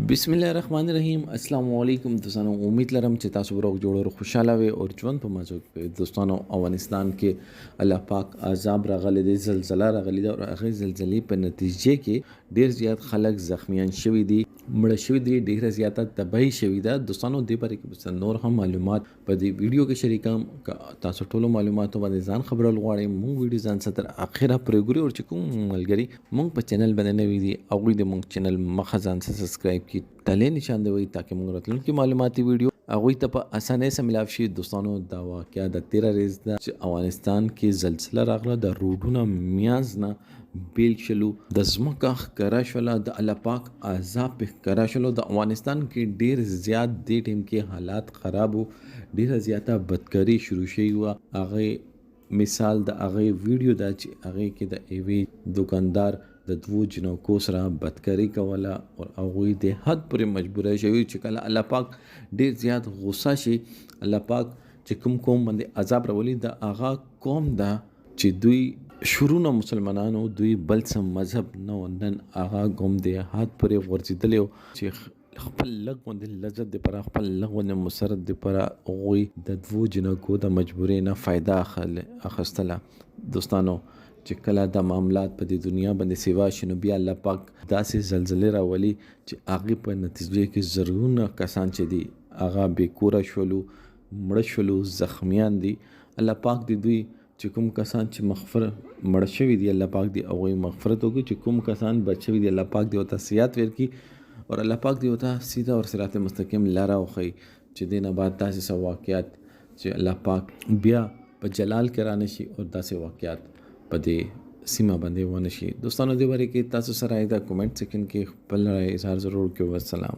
बिस्मिल्लाहिर्रहमानिर्रहीम अस्सलाम वालेकुम दोस्तों उम्मीद लरम چې تاسو ورو جوړ خوشاله وي او ژوند په مزه کې دوستانو افغانستان کې الله پاک عذاب راغلي دي زلزلہ راغلي ده او هغه زلزلې په نتیجه کې ډیر زیات خلک زخمیان شوي دي مړ شوي دي ډیره زیاته تباہی شوي ده دوستانو دې باره کې بس نور هم معلومات په دې ویډیو کې شریکم تاسو ټولو معلوماتو باندې ځان خبرول غواړئ مونږ ویډیو ځان ستر اخره پرې ګوري او چې کوم ملګری مونږ په چینل باندې نوی دي او دې مونږ چینل مخه ځان سبسکرایب کی تله نشان دی وي تاکي موږ راتلونکي معلوماتي ویډیو هغه ته په اسانه سره ملاوي شي دوستانو دا واقعیا د 13 ریز د افغانستان کې زلزلہ راغله د روډونو میاز نه بیل شلو د زمکه ښکارا شوله د الله پاک عذاب ښکارا شلو د افغانستان کې ډیر زیات د ټیم کې حالات خراب وو ډیر زیاته بدکاری شروع شوی و هغه مثال د هغه ویډیو دا چې هغه کې د ایوی دکاندار د دوو جنکو سره بدکاری کوله او هغوی د حد پورې مجبوره شوي چې کله الله پاک ډیر زیات غوسه شي الله پاک چې کوم باندې عذاب راولي د هغه قوم دا چې دوی شروع مسلمانانو دوی بل څه مذهب نه نن هغه قوم د حد پورې ورځېدلی چې خپل لغوند لذت د پر خپل لغوند مسرت د پر غوي د دوو جنکو د مجبورې نه فائدہ اخستله دوستانو چې کله د معاملات په دې دنیا باندې سیوا شنو بیا الله پاک داسې زلزلې راولي چې هغه په نتیجه کې زرګونه کسان چې دي هغه بیکوره شولو مړ شولو زخمیان دي الله پاک دې دوی چې کوم کسان چې مړ شوي دي الله پاک دې هغوی مغفرت وکړي چې کوم کسان بچ شوي دي الله پاک دې ورته صحت ورکړي اور الله پاک دې ورته سیده اور صراط مستقیم لاره وښیي چې دې نه بعد داسې واقعات چې الله پاک بیا په جلال کې رانشي او داسې واقعات په دې سیمه باندې ونه شي دوستانو دې باره کې تاسو سره دا کمنټ سیکشن کې خپل رائے اظهار ضرور کړئ والسلام